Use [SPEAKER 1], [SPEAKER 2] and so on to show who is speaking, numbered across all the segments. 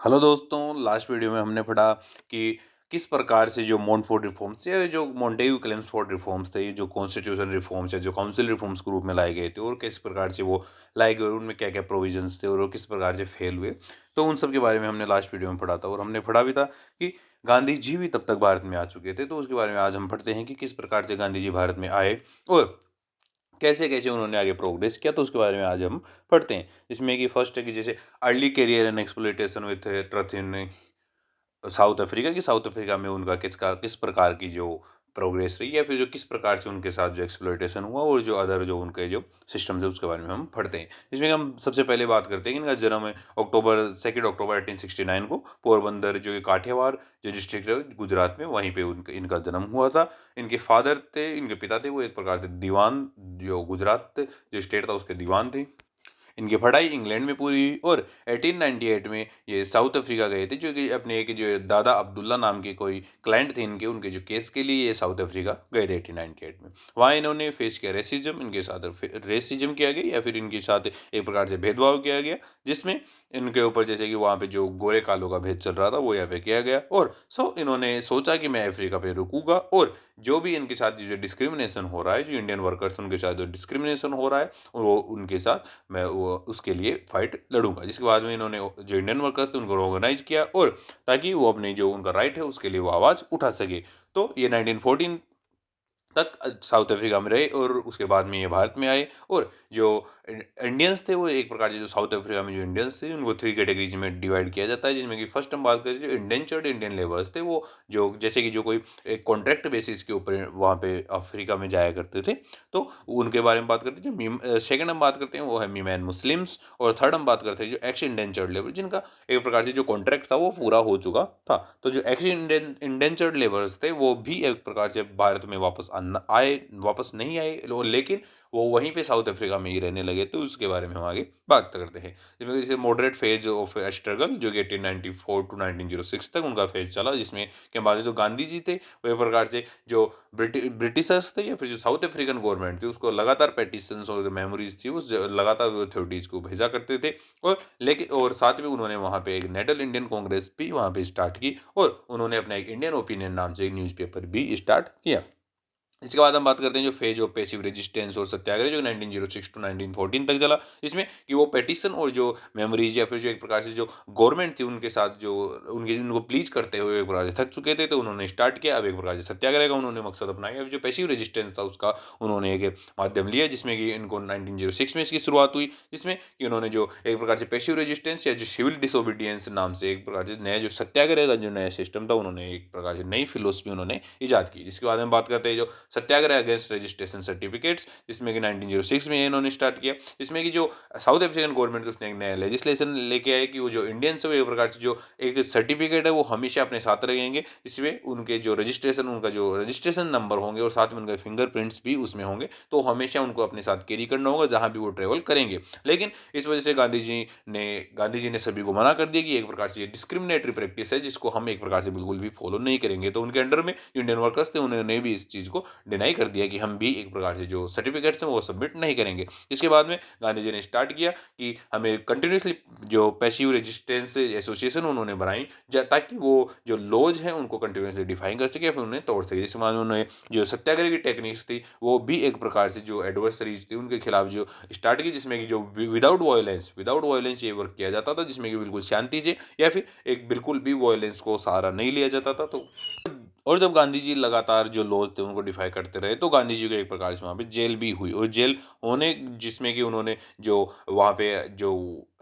[SPEAKER 1] Hello दोस्तों, last video में हमने पढ़ा कि किस प्रकार से जो मोंटफोर्ट रिफॉर्म्स या जो मोंटेग्यू क्लेम्सफोर्ड रिफॉर्म्स थे, ये जो कॉन्स्टिट्यूशन रिफॉर्म्स या जो काउंसिल रिफॉर्म्स के रूप में लाए गए थे और किस प्रकार से वो लाए गए और उनमें क्या-क्या प्रोविजंस थे और वो किस प्रकार से फेल हुए। तो उन सब के बारे में हमने लास्ट वीडियो में पढ़ा था और हमने पढ़ा भी था कि गांधी जी भी तब तक भारत में आ चुके थे। तो उसके बारे में आज हम पढ़ते हैं कि किस प्रकार से गांधी जी भारत में आए और कैसे-कैसे उन्होंने आगे प्रोग्रेस किया, तो उसके बारे में आज हम पढ़ते हैं। जिसमें कि फर्स्ट है कि जैसे early career and exploitation with truth in south Africa की साउथ अफ्रीका में उनका किस प्रकार की जो प्रोग्रेस रही या फिर जो किस प्रकार से उनके साथ जो एक्सप्लॉइटेशन हुआ और जो अदर जो उनके जो सिस्टम्स है उसके बारे में हम पढ़ते हैं। इसमें हम सबसे पहले बात करते हैं कि इनका जन्म है अक्टूबर 2 अक्टूबर 1869 को पोरबंदर जो ये काठियावाड़ जो डिस्ट्रिक्ट है गुजरात में वहीं पे उनका इनका जन्म हुआ था। इनके फादर थे इनके पिता थे वो एक प्रकार से दीवान जो गुजरात जो स्टेट था उसके दीवान थे। इनकी पढ़ाई इंग्लैंड में पूरी हुई और 1898 में ये साउथ अफ्रीका गए थे, जो कि अपने एक जो दादा अब्दुल्ला नाम के कोई क्लाइंट थे इनके, उनके जो केस के लिए ये साउथ अफ्रीका गए थे 1898 में। वहाँ इन्होंने फेस किया रेसिज्म, इनके साथ रेसिज्म किया गया या फिर इनके साथ एक प्रकार से भेदभाव किया गया, जिसमें इनके ऊपर जैसे कि वहाँ पे जो गोरे कालों का भेद चल रहा था वो यहाँ पे किया गया। और इन्होंने सोचा कि मैं अफ्रीका पे रुकूंगा और जो भी इनके साथ जो डिस्क्रिमिनेशन हो रहा है, जो इंडियन वर्कर्स उनके साथ जो डिस्क्रिमिनेशन हो रहा है, वो उनके साथ मैं वो उसके लिए फाइट लड़ूंगा। जिसके बाद में इन्होंने जो इंडियन वर्कर्स थे उनको ऑर्गेनाइज किया और ताकि वो अपने जो उनका राइट है उसके लिए वो आवाज़ उठा सके। तो ये 1914 तक साउथ अफ्रीका में रहे और उसके बाद में ये भारत में आए। और जो इंडियंस थे वो एक प्रकार से जो साउथ अफ्रीका में जो इंडियंस थे उनको 3 कैटेगरीज में डिवाइड किया जाता है, जिसमें कि फर्स्ट हम बात करें जो इंडेंचर्ड इंडियन लेबर्स थे, वो जो जैसे कि जो कोई एक कॉन्ट्रैक्ट बेसिस के ऊपर वहाँ पे अफ्रीका में जाया करते थे, तो उनके बारे में बात करते हैं। जो सेकंड हम बात करते हैं वो है मीमैन मुस्लिम्स और थर्ड हम बात करते हैं जो एक्स इंडेंचर्ड लेबर, जिनका एक प्रकार से जो कॉन्ट्रैक्ट था वो पूरा हो चुका था। तो जो एक्स इंडेंचर्ड लेबर्स थे वो भी एक प्रकार से भारत में वापस नहीं आए लेकिन वो वहीं पे साउथ अफ्रीका में ही रहने लगे। तो उसके बारे में हम आगे बात करते हैं। जिसमें जैसे मॉडरेट फेज ऑफ स्ट्रगल जो कि 1894 टू 1906 तक उनका फेज चला, जिसमें के बाद जो गांधी जी थे वो एक प्रकार से जो ब्रिटिशर्स थे या फिर जो साउथ अफ्रीकन गवर्नमेंट थी उसको लगातार पेटिशंस और जो मेमोरीज थी उस लगातार अथॉरिटीज को भेजा करते थे। और साथ में उन्होंने वहाँ पे एक नेटल इंडियन कांग्रेस भी वहाँ पे स्टार्ट की और उन्होंने अपना एक इंडियन ओपिनियन नाम से एक न्यूज़पेपर भी स्टार्ट किया। इसके बाद हम बात करते हैं जो फेज ऑफ पैसिव रेजिस्टेंस और सत्याग्रह जो 1906 टू 1914 तक चला, इसमें कि वो पेटिशन और जो मेमोरीज या फिर जो एक प्रकार से जो गवर्नमेंट थी उनके साथ जो उनको प्लीज करते हुए एक प्रकार से थक चुके थे, तो उन्होंने स्टार्ट किया। अब एक प्रकार से सत्याग्रह का उन्होंने मकसद अपनाया। जो पैसिव रेजिस्टेंस था उसका उन्होंने एक माध्यम लिया, जिसमें कि इनको 1906 में इसकी शुरुआत हुई, जिसमें कि उन्होंने जो एक प्रकार से पैसिव रेजिस्टेंस या जो सिविल डिसोबीडियंस नाम से एक प्रकार से नया जो सत्याग्रह का जो नया सिस्टम था उन्होंने एक प्रकार से नई फिलोसफी उन्होंने ईजाद की। जिसके बाद हम बात करते हैं जो सत्याग्रह अगेंस्ट रजिस्ट्रेशन सर्टिफिकेट्स, जिसमें कि 1906 में इन्होंने स्टार्ट किया। जिसमें कि जो साउथ अफ्रीकन गवर्नमेंट उसने एक नया लेजिस्लेशन लेके आए कि वो जो इंडियंस है वो एक प्रकार से जो एक सर्टिफिकेट है वो हमेशा अपने साथ रखेंगे, जिसमें उनके जो रजिस्ट्रेशन उनका जो रजिस्ट्रेशन नंबर होंगे और साथ में उनके फिंगरप्रिंट्स भी उसमें होंगे, तो हमेशा उनको अपने साथ कैरी करना होगा जहाँ भी वो ट्रेवल करेंगे। लेकिन इस वजह से गांधी जी ने सभी को मना कर दिया कि एक प्रकार से ये डिस्क्रिमिनेटरी प्रैक्टिस है जिसको हम एक प्रकार से बिल्कुल भी फॉलो नहीं करेंगे। तो उनके अंडर में इंडियन वर्कर्स थे उन्होंने भी इस चीज़ को डिनाई कर दिया कि हम भी एक प्रकार से जो सर्टिफिकेट्स हैं वो सबमिट नहीं करेंगे। इसके बाद में गांधी जी ने स्टार्ट किया कि हमें कंटिन्यूसली जो पैसिव रेजिस्टेंस एसोसिएशन उन्होंने बनाई ताकि वो जो लॉज हैं उनको कंटिन्यूसली डिफाइन कर सके, फिर उन्हें तोड़ सके। जिसके बाद में उन्होंने जो सत्याग्रह की टेक्निक्स थी वो भी एक प्रकार से जो एडवर्सरीज थी उनके खिलाफ जो स्टार्ट की, जिसमें कि जो विदाउट वायलेंस ये वर्क किया जाता था, जिसमें कि बिल्कुल शांति से या फिर एक बिल्कुल भी वायलेंस को सहारा नहीं लिया जाता था। तो और जब गांधी जी लगातार जो लॉज थे उनको डिफाई करते रहे, तो गांधी जी को एक प्रकार से वहाँ पे जेल भी हुई और जेल होने जिसमें कि उन्होंने जो वहाँ पे जो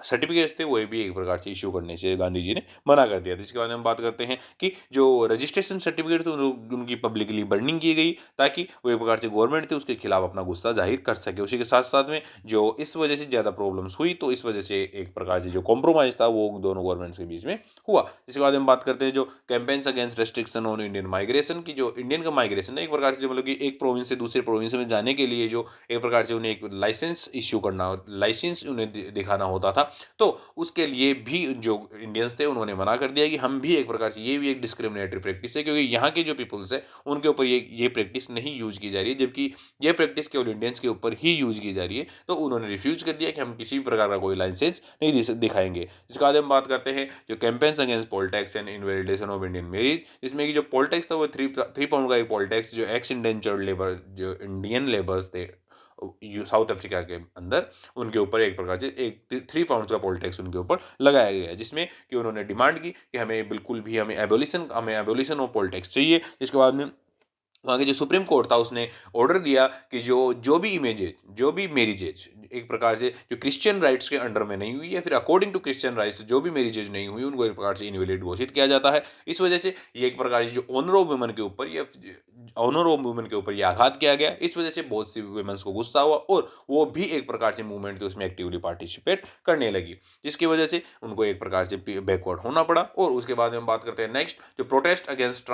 [SPEAKER 1] सर्टिफिकेट्स थे वो भी एक प्रकार से इशू करने से गांधी जी ने मना कर दिया था। इसके बाद हम बात करते हैं कि जो रजिस्ट्रेशन सर्टिफिकेट थे उनकी पब्लिकली बर्निंग की गई ताकि वो एक प्रकार से गवर्नमेंट थी उसके खिलाफ अपना गुस्सा जाहिर कर सके। उसी के साथ साथ में जो इस वजह से ज़्यादा प्रॉब्लम्स हुई, तो इस वजह से एक प्रकार से जो कॉम्प्रोमाइज़ था वो दोनों गवर्नमेंट्स के बीच में हुआ। इसके बाद हम बात करते हैं जो campaigns against restriction on Indian migration की, जो इंडियन का माइग्रेशन है एक प्रकार से मतलब कि एक प्रोविंस से दूसरे प्रोविंस में जाने के लिए जो एक प्रकार से उन्हें एक लाइसेंस इश्यू करना लाइसेंस उन्हें दिखाना होता था, था। तो उसके लिए भी जो इंडियंस थे उन्होंने मना कर दिया कि हम भी एक प्रकार से ये भी एक डिस्क्रिमिनेटरी प्रैक्टिस है, क्योंकि यहाँ के जो पीपल्स है उनके ऊपर ये प्रैक्टिस नहीं यूज की जा रही है, जबकि ये प्रैक्टिस केवल इंडियंस के ऊपर ही यूज की जा रही है। तो उन्होंने रिफ्यूज कर दिया कि हम किसी भी प्रकार का कोई लाइसेंस नहीं दिखाएंगे। इसके बाद हम बात करते हैं जो campaigns against poll tax and invalidation of Indian marriage, जिसमें कि जो पोल टैक्स था वो 3 पाउंड का एक पोल टैक्स जो एक्स इंडेंचर्ड लेबर जो इंडियन लेबर्स थे साउथ अफ्रीका के अंदर, उनके ऊपर एक प्रकार से एक 3 पाउंड का पोल टैक्स उनके ऊपर लगाया गया है, जिसमें कि उन्होंने डिमांड की कि हमें बिल्कुल भी हमें एबोलिशन ऑफ पोल टैक्स चाहिए। इसके बाद में वहाँ के जो सुप्रीम कोर्ट था उसने ऑर्डर दिया कि जो भी इमेजेज जो भी मैरिजेज एक प्रकार से जो क्रिश्चियन राइट्स के अंडर में नहीं हुई या फिर अकॉर्डिंग टू क्रिश्चियन राइट्स जो भी मैरिजेज नहीं हुई उनको एक प्रकार से इनवैलिड घोषित किया जाता है। इस वजह से ये एक प्रकार से जो ऑनर ऑफ वुमेन के ऊपर या ऑनर ऑफ वुमेन के ऊपर ये आघात किया गया। इस वजह से बहुत सी वुमेन्स को गुस्सा हुआ और वो भी एक प्रकार से मूवमेंट थी उसमें एक्टिवली पार्टिसिपेट करने लगी, जिसकी वजह से उनको एक प्रकार से बैकवर्ड होना पड़ा। और उसके बाद हम बात करते हैं नेक्स्ट जो protest against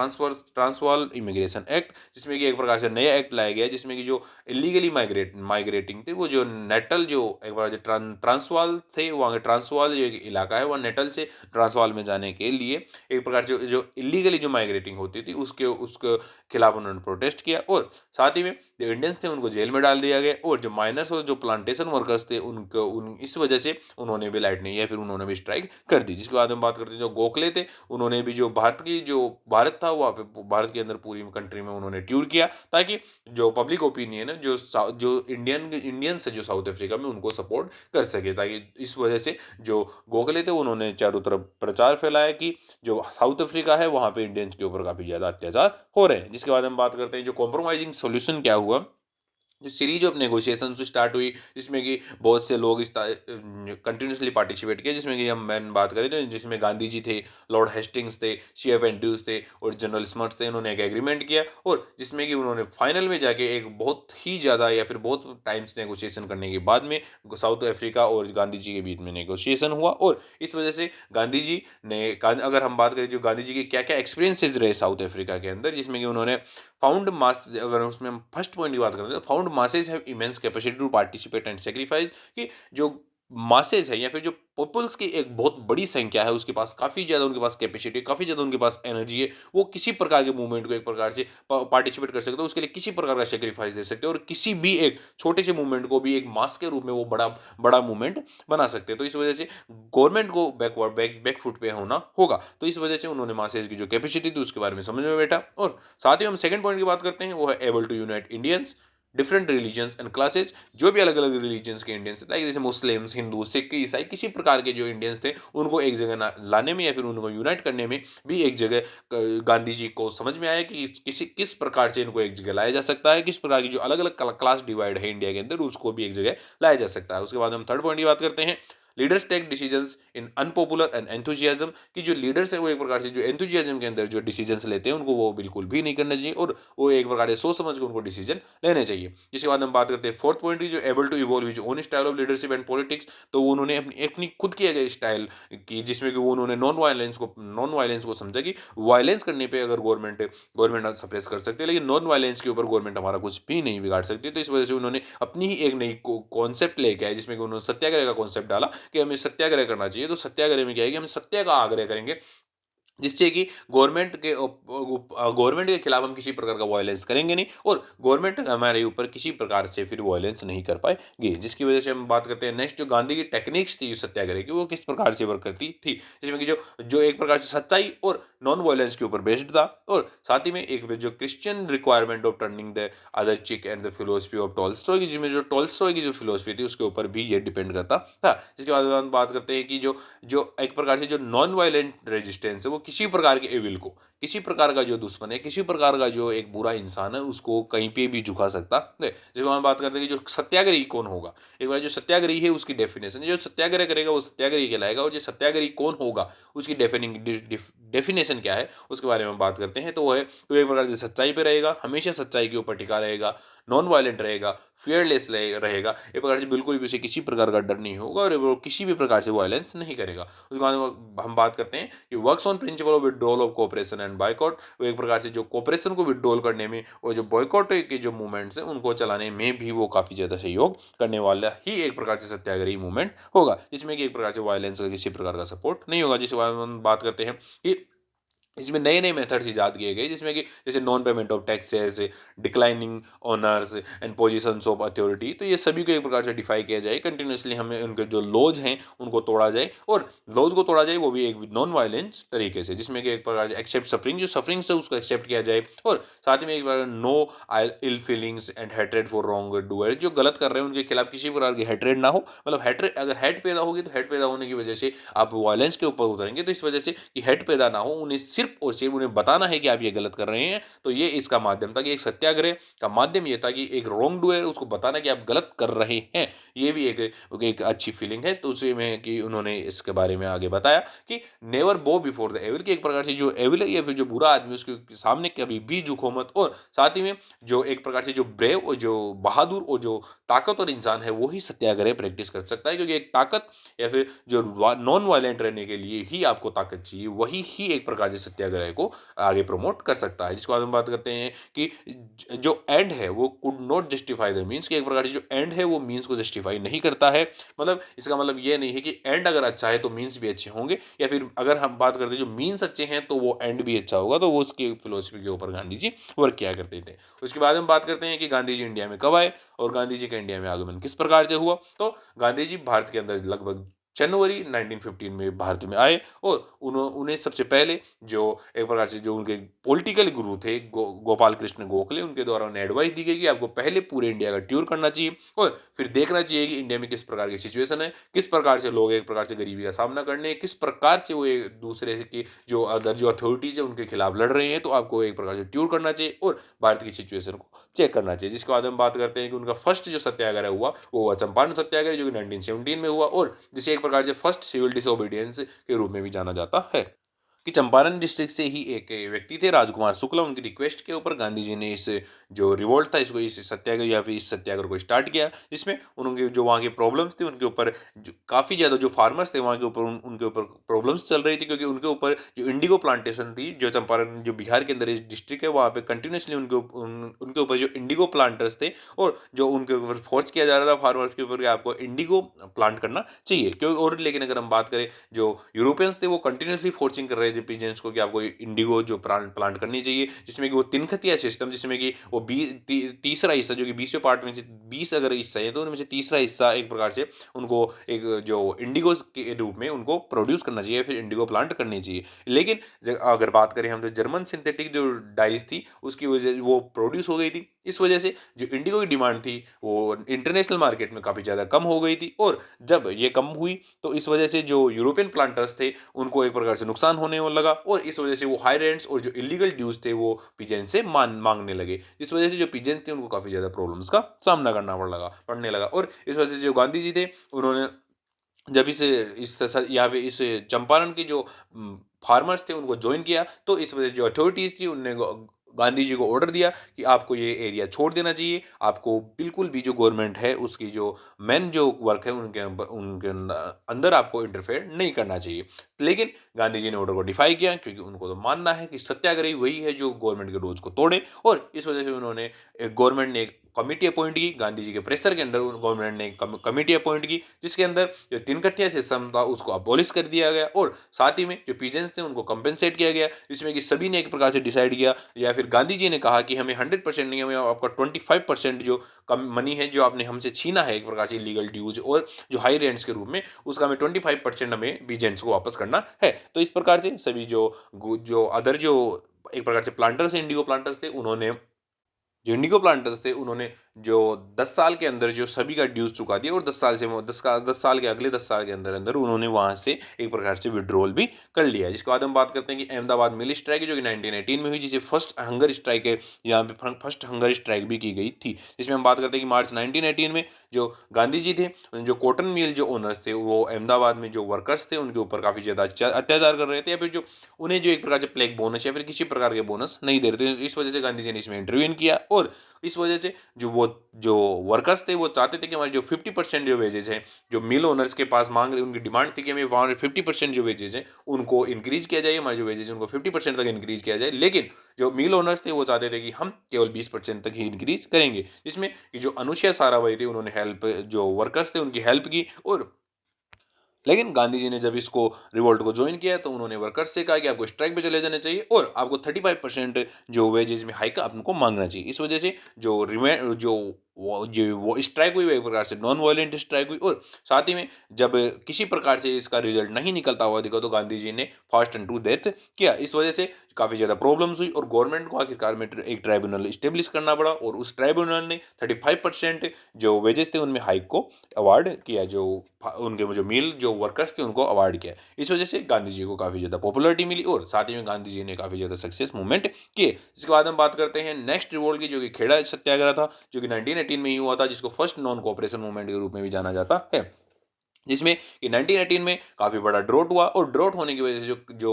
[SPEAKER 1] Transvaal immigration act, जिसमें कि एक प्रकार से नया एक्ट लाया गया जिसमें कि जो इलीगली माइग्रेटिंग थे वो जो नेटल जो एक बार जो ट्रांसवाल थे वहाँ के ट्रांसवाल जो एक इलाका है वह नेटल से ट्रांसवाल में जाने के लिए एक प्रकार से जो इलीगली जो माइग्रेटिंग होती थी उसके खिलाफ उन्होंने प्रोटेस्ट किया। और साथ ही में जो इंडियंस थे उनको जेल में डाल दिया गया और जो माइनर्स और जो प्लांटेशन वर्कर्स थे उनको इस वजह से उन्होंने भी लाइट नहीं या फिर उन्होंने भी स्ट्राइक कर दी। जिसके बाद हम बात करते हैं जो गोखले थे उन्होंने भी जो भारत था वहाँ पे भारत के अंदर पूरी कंट्री में उन्होंने टूर किया ताकि जो पब्लिक ओपिनियन है जो इंडियंस है जो साउथ अफ्रीका में उनको सपोर्ट कर सके, ताकि इस वजह से जो गोखले थे उन्होंने चारों तरफ प्रचार फैलाया कि जो साउथ अफ्रीका है वहाँ पे इंडियंस के ऊपर काफ़ी ज़्यादा अत्याचार हो रहे हैं। जिसके बाद हम बात करते हैं जो कॉम्प्रोमाइजिंग सोल्यूशन क्या हुआ, जो सीरीज ऑफ नेगोशिएशन स्टार्ट हुई जिसमें कि बहुत से लोग इस कंटिन्यूसली पार्टिसिपेट किए, जिसमें कि हम मैन बात करें तो जिसमें गांधी जी थे, लॉर्ड हेस्टिंग्स थे, शेफ एंड्रूज थे और जनरल स्मर्ट्स थे। उन्होंने एक एग्रीमेंट किया और जिसमें कि उन्होंने फाइनल में जाके एक बहुत ही ज़्यादा या फिर बहुत टाइम्स नेगोशिएशन करने के बाद में साउथ अफ्रीका और गांधी जी के बीच में नेगोशिएशन हुआ। और इस वजह से गांधी जी ने अगर हम बात करें जो गांधी जी के क्या क्या एक्सपीरियंसेस रहे साउथ अफ्रीका के अंदर, जिसमें कि उन्होंने फाउंड मास, अगर उसमें हम फर्स्ट पॉइंट की बात करते हैं तो found masses have immense capacity to participate and sacrifice, कि जो मासेज है या फिर जो पीपल्स की एक बहुत बड़ी संख्या है उसके पास काफ़ी ज़्यादा उनके पास कैपेसिटी काफ़ी ज़्यादा उनके पास एनर्जी है, वो किसी प्रकार के मूवमेंट को एक प्रकार से पार्टिसिपेट कर सकते हो, उसके लिए किसी प्रकार का सेक्रीफाइस दे सकते हो और किसी भी एक छोटे से मूवमेंट को भी एक मास के रूप में वो बड़ा बड़ा मूवमेंट बना सकते हैं। तो इस वजह से गवर्नमेंट को बैकफुट पे होना होगा। तो इस वजह से उन्होंने मासेज की जो कैपेसिटी थी उसके बारे में समझ में बैठा। और साथ ही हम सेकंड पॉइंट की बात करते हैं वो है able to unite Indians different religions and classes, जो भी अलग अलग रिलीजन्स के इंडियंस थे जैसे मुस्लिम्स, हिंदू, सिख, ईसाई, किसी प्रकार के जो इंडियंस थे उनको एक जगह लाने में या फिर उनको यूनाइट करने में भी एक जगह गांधी जी को समझ में आया कि किस प्रकार से इनको एक जगह लाया जा सकता है, किस प्रकार की जो अलग अलग क्लास डिवाइड है इंडिया के अंदर उसको भी एक जगह लाया जा सकता है। उसके बाद हम थर्ड पॉइंट की बात करते हैं leaders take decisions in unpopular and enthusiasm, कि जो लीडर्स है वो एक प्रकार से जो एंथुजियाज्म के अंदर जो डिसीजंस लेते हैं उनको वो बिल्कुल भी नहीं करना चाहिए और वो एक प्रकार से सोच समझ के उनको डिसीजन लेने चाहिए। जिसके बाद हम बात करते हैं फोर्थ पॉइंट की जो able to evolve his own style of leadership and politics, तो उन्होंने अपनी खुद की एक स्टाइल की जिसमें कि वो उन्होंने नॉन वायलेंस को समझा कि वायलेंस करने पर अगर गवर्नमेंट सप्रेस कर सकती है लेकिन नॉन वायलेंस के ऊपर गवर्नमेंट हमारा कुछ भी नहीं बिगाड़ सकती। तो इस वजह से उन्होंने अपनी ही एक नई कॉन्सेप्ट लेके आए जिसमें कि उन्होंने सत्याग्रह का कॉन्सेप्ट डाला कि हमें सत्याग्रह करना चाहिए। तो सत्याग्रह में क्या है कि हम सत्य का आग्रह करेंगे जिससे कि गवर्नमेंट के खिलाफ हम किसी प्रकार का वायलेंस करेंगे नहीं और गवर्नमेंट हमारे ऊपर किसी प्रकार से फिर वायलेंस नहीं कर पाएगी। जिसकी वजह से हम बात करते हैं नेक्स्ट जो गांधी की टेक्निक्स थी सत्याग्रह की वो किस प्रकार से वर्क करती थी, जिसमें कि जो एक प्रकार से सच्चाई और नॉन वायलेंस के ऊपर बेस्ड था और साथ ही में एक जो Christian requirement of turning the other cheek and the philosophy of Tolstoy की, जिसमें जो टॉलस्टॉय की जो फिलोसफी थी उसके ऊपर भी ये डिपेंड करता था। जिसके बाद हम बात करते हैं कि जो एक प्रकार से जो नॉन वायलेंट रेजिस्टेंस है वो किसी प्रकार के एविल को, किसी प्रकार का जो दुश्मन है, किसी प्रकार का जो एक बुरा इंसान है उसको कहीं पे भी झुका सकता है। जब हम बात करते हैं कि जो सत्याग्रही कौन होगा, एक बार जो सत्याग्रही है उसकी डेफिनेशन, जो सत्याग्रह करेगा वो सत्याग्रही कहलाएगा और जो सत्याग्रही कौन होगा उसकी डेफिनेशन क्या है उसके बारे में बात करते हैं। तो वो है तो एक प्रकार से सच्चाई पे रहेगा, हमेशा सच्चाई के ऊपर टिका रहेगा, नॉन वायलेंट रहेगा, फियरलेस रहेगा, एक प्रकार से बिल्कुल भी उसे किसी प्रकार का डर नहीं होगा और वो किसी भी प्रकार से वायलेंस नहीं करेगा। उसके बाद हम बात करते हैं कि works on principle of withdrawal of cooperation and boycott, वो एक प्रकार से जो कोऑपरेशन को विड्रॉल करने में और जो बॉयकॉट के जो मूवमेंट्स हैं उनको चलाने में भी वो काफ़ी ज़्यादा सहयोग करने वाला ही एक प्रकार से सत्याग्रही मूवमेंट होगा, जिसमें कि एक प्रकार से वायलेंस का किसी प्रकार का सपोर्ट नहीं होगा। जिसके बारे में हम बात करते हैं कि इसमें नए-नए मेथड्स इजाद किए गए, जिसमें कि जैसे non payment of taxes, declining honours and positions of authority, तो ये सभी को एक प्रकार से डिफाई किया जाए। कंटिन्यूअसली हमें उनके जो लॉज हैं उनको तोड़ा जाए, और लॉज को तोड़ा जाए वो भी एक नॉन वायलेंस तरीके से, जिसमें कि एक प्रकार से एक्सेप्ट सफरिंग, जो सफरिंग से उसको एक्सेप्ट किया जाए, और साथ में एक बार no ill feelings and hatred for wrong doer, जो गलत कर रहे हैं उनके खिलाफ किसी प्रकार की हेट्रेड ना हो। मतलब हेट्रेड, अगर हेट पैदा होगी तो हेट पैदा होने की वजह से आप वायलेंस के ऊपर उतरेंगे, तो इस वजह से कि हेट पैदा ना हो, उन्हें सिर्फ और सिर्फ उन्हें बताना है कि आप ये गलत कर रहे हैं। तो ये इसका माध्यम था कि एक सत्याग्रह का माध्यम ये था कि एक रॉन्ग डूअर उसको बताना कि आप गलत कर रहे हैं। ये भी एक अच्छी फीलिंग है। तो उसी में कि उन्होंने इसके बारे में आगे बताया कि नेवर बो बिफोर द एविल, की एक प्रकार से जो एविल है या फिर जो बुरा आदमी उसके सामने कभी भी झुको मत, और साथ ही में जो एक प्रकार से जो ब्रेव और जो बहादुर और जो ताकतवर इंसान है वही सत्याग्रह प्रैक्टिस कर सकता है, क्योंकि एक ताकत या फिर जो नॉन वायलेंट रहने के लिए ही आपको ताकत चाहिए, वही ही एक प्रकार से सत्याग्रह को आगे प्रमोट कर सकता है। जिसके बाद हम बात करते हैं कि जो एंड है वो could not justify the means, कि एक प्रकार से जो एंड है वो मीन्स को जस्टिफाई नहीं करता है। मतलब इसका मतलब ये नहीं है कि एंड अगर अच्छा है तो मीन्स भी अच्छे होंगे, या फिर अगर हम बात करते हैं जो मीन्स अच्छे हैं तो वो एंड भी अच्छा होगा। तो वो उसकी फिलोसफी के ऊपर गांधी जी वर्क किया करते थे। उसके बाद हम बात करते हैं कि गांधी जी इंडिया में कब आए और गांधी जी का इंडिया में आगमन किस प्रकार से हुआ। तो गांधी जी भारत के अंदर लगभग जनवरी 1915 में भारत में आए, और उन्हें सबसे पहले जो एक प्रकार से जो उनके पॉलिटिकल गुरु थे गोपाल कृष्ण गोखले, उनके द्वारा उन्हें एडवाइस दी गई कि आपको पहले पूरे इंडिया का टूर करना चाहिए और फिर देखना चाहिए कि इंडिया में किस प्रकार की सिचुएशन है, किस प्रकार से लोग एक प्रकार से गरीबी का सामना करने, किस प्रकार से वो एक दूसरे की जो अदर जो अथॉरिटीज है उनके खिलाफ लड़ रहे हैं। तो आपको एक प्रकार से टूर करना चाहिए और भारत की सिचुएशन को चेक करना चाहिए। जिसके बाद हम बात करते हैं कि उनका फर्स्ट जो सत्याग्रह हुआ वो हुआ चंपारण सत्याग्रह, जो कि 1917 में हुआ, और जिसे एक प्रकार से फर्स्ट सिविल डिसोबीडियंस के रूप में भी जाना जाता है। कि चंपारण डिस्ट्रिक्ट से ही एक व्यक्ति थे राजकुमार शुक्ला, उनकी रिक्वेस्ट के ऊपर गांधी जी ने इस जो रिवोल्ट था इसको, इस सत्याग्रह या फिर इस सत्याग्रह को स्टार्ट किया, जिसमें उनके जो वहाँ के प्रॉब्लम्स थे उनके ऊपर काफ़ी ज़्यादा जो फार्मर्स थे वहाँ के ऊपर उनके ऊपर प्रॉब्लम्स चल रही थी, क्योंकि उनके ऊपर जो इंडिगो प्लांटेशन थी, जो चंपारण जो बिहार के अंदर इस डिस्ट्रिक्ट है वहाँ पे कंटिन्यूसली उनके ऊपर जो इंडिगो प्लांटर्स थे, और जो उनके ऊपर फोर्स किया जा रहा था फार्मर्स के ऊपर कि आपको इंडिगो प्लांट करना चाहिए क्यों। और लेकिन अगर हम बात करें जो यूरोपियंस थे वो कंटिन्यूसली फोर्सिंग कर रहे थे पीजेंट्स को कि आपको इंडिगो जो प्लांट करनी चाहिए, जिसमें कि वो तिनखतिया सिस्टम, जिसमें कि वो तीसरा हिस्सा जो कि 20वें पार्ट में से 20 अगर हिस्सा है तो उनमें से तीसरा हिस्सा एक प्रकार से उनको एक जो इंडिगो के रूप में उनको प्रोड्यूस करना चाहिए, फिर इंडिगो प्लांट करनी चाहिए। लेकिन अगर बात करें हम तो जर्मन सिंथेटिक जो डाइज थी उसकी वजह वो प्रोड्यूस हो गई थी, इस वजह से जो इंडिगो की डिमांड थी वो इंटरनेशनल मार्केट में काफ़ी ज़्यादा कम हो गई थी, और जब ये कम हुई तो इस वजह से जो यूरोपियन प्लांटर्स थे उनको एक प्रकार से नुकसान होने लगा, और इस वजह से वो हाई रेंट्स और जो इलीगल ड्यूज थे वो पीजेंट से मांगने लगे, इस वजह से जो पीजेंट थे उनको काफ़ी ज़्यादा प्रॉब्लम्स का सामना करना पड़ने लगा। और इस वजह से जो गांधी जी थे उन्होंने जब यहाँ पे इस चंपारण के जो फार्मर्स थे उनको ज्वाइन किया, तो इस वजह से जो अथॉरिटीज़ थी उनने गांधी जी को ऑर्डर दिया कि आपको ये एरिया छोड़ देना चाहिए, आपको बिल्कुल भी जो गवर्नमेंट है उसकी जो मेन जो वर्क है उनके अंदर आपको इंटरफेयर नहीं करना चाहिए। लेकिन गांधी जी ने ऑर्डर को डिफाई किया, क्योंकि उनको तो मानना है कि सत्याग्रही वही है जो गवर्नमेंट के रूल्स को तोड़े, और इस वजह से उन्होंने गवर्नमेंट ने एक कमेटी अपॉइंट की, गांधी जी के प्रेशर के अंदर गवर्नमेंट ने कमेटी अपॉइंट की, जिसके अंदर जो तिनकटिया सिस्टम था उसको अबॉलिश कर दिया गया, और साथ ही में जो पीजेंट्स थे उनको कंपेंसेट किया गया, जिसमें कि सभी ने एक प्रकार से डिसाइड किया, या फिर गांधी जी ने कहा कि हमें 100% नहीं, हमें आपका 25% जो कम मनी है जो आपने हमसे छीना है एक प्रकार से लीगल ड्यूज और जो हाई रेंट्स के रूप में, उसका हमें 25% हमें पीजेंट्स को वापस करना है। तो इस प्रकार से सभी जो अदर जो एक प्रकार से प्लांटर्स इंडिगो प्लांटर्स थे उन्होंने जो इंडिगो प्लांटर्स थे उन्होंने जो 10 साल के अंदर जो सभी का ड्यूज चुका दिया, और 10 साल के अगले 10 साल के अंदर अंदर उन्होंने वहां से एक प्रकार से विड्रॉल भी कर लिया। जिसके बाद हम बात करते हैं कि अहमदाबाद मिल स्ट्राइक जो कि 1918 में हुई, जिसे फर्स्ट हंगर स्ट्राइक है, यहाँ पे फर्स्ट हंगर स्ट्राइक भी की गई थी। जिसमें हम बात करते हैं कि मार्च 1918 में जो गांधी जी थे, जो कॉटन मिल जो ओनर्स थे वो अहमदाबाद में जो वर्कर्स थे उनके ऊपर काफ़ी ज़्यादा अत्याचार कर रहे थे, या फिर जो उन्हें जो एक प्रकार से प्लेग बोनस या फिर किसी प्रकार के बोनस नहीं दे रहे थे, इस वजह से गांधी जी ने इसमें इंटरव्यून किया और इस वजह से जो वर्कर्स थे वो चाहते थे कि हमारे जो 50% जो वेजेस हैं, जो मिल ओनर्स के पास मांग रहे, उनकी डिमांड थी कि हमें हमारे 50% जो वेजेस हैं उनको इंक्रीज किया जाए, हमारे जो वेजेस हैं उनको 50% तक इंक्रीज किया जाए। लेकिन जो मिल ओनर्स थे वो चाहते थे कि हम केवल 20% तक ही इंक्रीज करेंगे, जिसमें कि जो अनुसुईया साराभाई थी उन्होंने हेल्प, जो वर्कर्स थे उनकी हेल्प की। और लेकिन गांधी जी ने जब इसको रिवोल्ट को ज्वाइन किया तो उन्होंने वर्कर्स से कहा कि आपको स्ट्राइक पे चले जाना चाहिए और आपको 35% जो वेजेस में हाइक आपको मांगना चाहिए। इस वजह से जो वो स्ट्राइक हुई वो एक प्रकार से नॉन वायलेंट स्ट्राइक हुई। और साथ ही में जब किसी प्रकार से इसका रिजल्ट नहीं निकलता हुआ दिखा तो गांधी जी ने फास्ट एंड टू डेथ किया। इस वजह से काफ़ी ज़्यादा प्रॉब्लम्स हुई और गवर्नमेंट को आखिरकार में एक ट्राइब्यूनल स्टेब्लिश करना पड़ा और उस ट्राइब्यूनल ने 35% जो वेजेस थे उनमें हाइक को अवार्ड किया, जो उनके जो मिल जो वर्कर्स थे उनको अवार्ड किया। इस वजह से गांधी जी को काफ़ी ज़्यादा पॉपुलैरिटी मिली और साथ ही में गांधी जी ने काफ़ी ज़्यादा सक्सेस मूवमेंट किए। इसके बाद हम बात करते हैं नेक्स्ट रिवोल्ट की, जो कि खेड़ा सत्याग्रह था, जो कि 1918 में ही हुआ था, जिसको फर्स्ट नॉन कोऑपरेशन मूवमेंट के रूप में भी जाना जाता है। जिसमें कि 1918 में काफ़ी बड़ा ड्रॉट हुआ और ड्रॉट होने की वजह से जो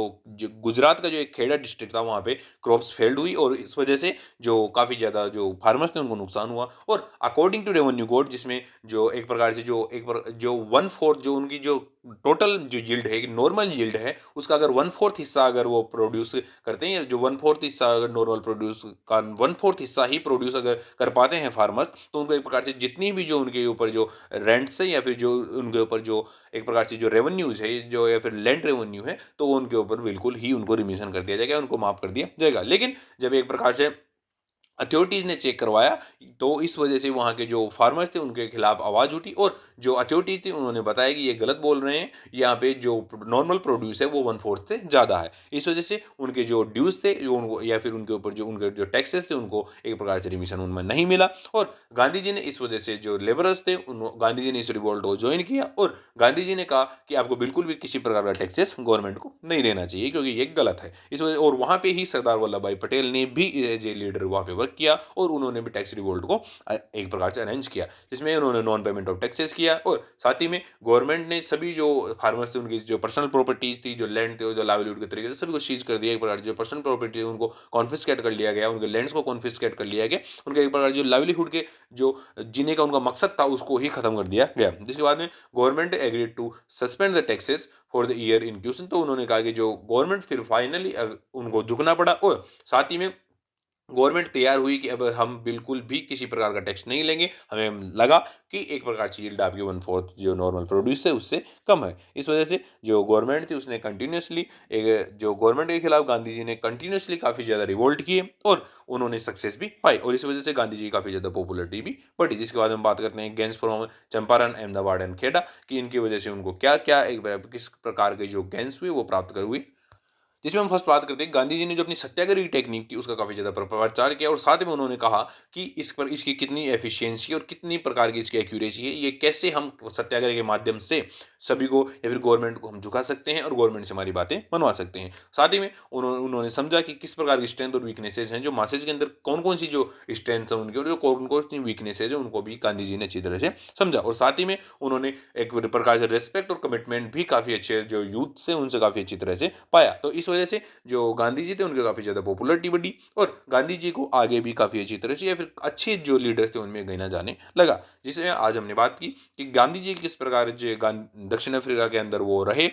[SPEAKER 1] गुजरात का जो एक खेड़ा डिस्ट्रिक्ट था वहाँ पे क्रॉप्स फेल्ड हुई और इस वजह से जो काफ़ी ज़्यादा जो फार्मर्स थे उनको नुकसान हुआ। और अकॉर्डिंग टू रेवेन्यू कोड, जिसमें जो एक प्रकार से जो 1/4 जो उनकी जो टोटल जो यील्ड है, नॉर्मल यील्ड है, उसका अगर 1/4 हिस्सा अगर वो प्रोड्यूस करते हैं, जो 1/4 हिस्सा अगर नॉर्मल प्रोड्यूस का 1/4 हिस्सा ही प्रोड्यूस अगर कर पाते हैं फार्मर्स, तो उनको एक प्रकार से जितनी भी जो उनके ऊपर जो रेंट्स है या फिर जो उनके ऊपर जो एक प्रकार से जो रेवेन्यूज है जो या फिर लैंड रेवेन्यू है, तो उनके ऊपर बिल्कुल ही उनको रिमिशन कर दिया जाएगा, उनको माफ कर दिया जाएगा। लेकिन जब एक प्रकार से अथॉरिटीज़ ने चेक करवाया तो इस वजह से वहाँ के जो फार्मर्स थे उनके खिलाफ आवाज़ उठी और जो अथॉरिटीज़ थी उन्होंने बताया कि ये गलत बोल रहे हैं, यहाँ पे जो नॉर्मल प्रोड्यूस है वो 1/4 से ज़्यादा है। इस वजह से उनके जो ड्यूज़ थे जो उनको या फिर उनके ऊपर जो उनके जो टैक्सेस थे उनको एक प्रकार से रिमिशन उनमें नहीं मिला। और गांधी जी ने इस वजह से जो लेबरर्स थे गांधी जी ने इस रिवोल्ट को ज्वाइन किया और गांधी जी ने कहा कि आपको बिल्कुल भी किसी प्रकार का टैक्सेस गवर्नमेंट को नहीं देना चाहिए क्योंकि ये गलत है। इस वजह और वहाँ पे ही सरदार वल्लभ भाई पटेल ने भी एज ए लीडर वहाँ पे वर्क किया और उन्होंने भी टैक्स रिवोल्ट को एक प्रकार से अरेंज किया, जिसमें उन्होंने नॉन पेमेंट ऑफ टैक्सेस किया। और साथ ही में गवर्नमेंट ने सभी जो फार्मर्स थे उनकी जो पर्सनल प्रॉपर्टीज थी, जो लैंड थे, जो लाइवलीहुड के तरीके से सभी को सीज कर दिया। एक प्रकार जो पर्सनल प्रॉपर्टी उनको कॉन्फिस्केट कर लिया गया, उनके लैंड्स को कॉन्फिस्केट कर लिया गया, उनके एक प्रकार जो लाइवलीहुड के जो जीने का उनका मकसद था उसको ही खत्म कर दिया गया। जिसके बाद में government agreed to suspend the taxes for the year in question. तो उन्होंने कहा कि जो गवर्नमेंट फिर फाइनली उनको झुकना पड़ा और साथ ही में गवर्नमेंट तैयार हुई कि अब हम बिल्कुल भी किसी प्रकार का टैक्स नहीं लेंगे। हमें लगा कि एक प्रकार से यील्ड आपकी 1/4 जो नॉर्मल प्रोड्यूस है उससे कम है। इस वजह से जो गवर्नमेंट थी उसने कंटिन्यूसली जो गवर्नमेंट के खिलाफ गांधी जी ने कंटिन्यूसली काफ़ी ज़्यादा रिवोल्ट किए और उन्होंने सक्सेस भी पाई और इस वजह से गांधी जी काफ़ी ज़्यादा पॉपुलरिटी भी बढ़ी। जिसके बाद हम बात करते हैं gains from Champaran, Ahmedabad and Kheda कि इनकी वजह से उनको क्या क्या किस प्रकार के जो गेंस हुए वो प्राप्त कर हुई। जिसमें हम फर्स्ट बात करते हैं गांधी जी ने जो अपनी सत्याग्रह की टेक्निक थी उसका काफ़ी ज़्यादा प्रचार किया और साथ में उन्होंने कहा कि इस पर इसकी कितनी एफिशिएंसी और कितनी प्रकार की इसकी एक्यूरेसी है, ये कैसे हम सत्याग्रह के माध्यम से सभी को या फिर गवर्नमेंट को हम झुका सकते हैं और गवर्नमेंट से हमारी बातें मनवा सकते हैं। साथ ही में उन्होंने समझा कि किस प्रकार की स्ट्रेंथ और वीकनेसेस हैं, जो मासेज के अंदर कौन कौन सी जो स्ट्रेंथ है उनकी और जो कौन कौन सी वीकनेसेज है उनको भी गांधी जी ने अच्छी तरह से समझा। और साथ ही में उन्होंने एक प्रकार से रिस्पेक्ट और कमिटमेंट भी काफ़ी अच्छे जो यूथ से उनसे काफ़ी अच्छी तरह से पाया। तो इस वजह से जो गांधी जी थे उनकी काफ़ी ज़्यादा पॉपुलरिटी बढ़ी और गांधी जी को आगे भी काफ़ी अच्छी तरह से या फिर अच्छे जो लीडर्स थे उनमें गिना जाने लगा। जिसमें आज हमने बात की कि गांधी जी किस प्रकार जो दक्षिण अफ्रीका के अंदर वो रहे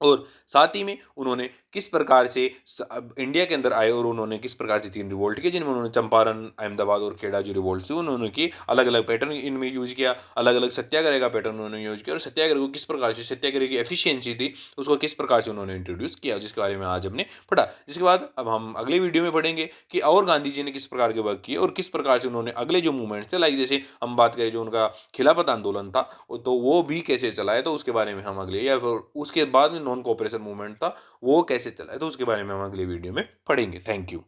[SPEAKER 1] और साथ ही में उन्होंने किस प्रकार से अब इंडिया के अंदर आए और उन्होंने किस प्रकार से 3 रिवोल्ट किए, जिनमें उन्होंने चंपारण, अहमदाबाद और खेड़ा जो रिवोल्ट थे उन्होंने किए। अलग-अलग पैटर्न इनमें यूज़ किया, अलग-अलग सत्याग्रह का पैटर्न उन्होंने यूज़ किया और सत्याग्रह को किस प्रकार से सत्याग्रह की एफिशिएंसी थी, उसको किस प्रकार से उन्होंने इंट्रोड्यूस किया, जिसके बारे में आज हमने पढ़ा। जिसके बाद अब हम अगले वीडियो में पढ़ेंगे कि और गांधी जी ने किस प्रकार के वर्क किए और किस प्रकार से उन्होंने अगले जो मूवमेंट्स थे, लाइक जैसे हम बात करें जो उनका खिलाफत आंदोलन था, तो वो भी कैसे चला है, तो उसके बारे में हम अगले या फिर उसके बाद में नॉन कोऑपरेशन मूवमेंट था, वो कैसे चला है, तो उसके बारे में हम अगले वीडियो में पढ़ेंगे। Thank you.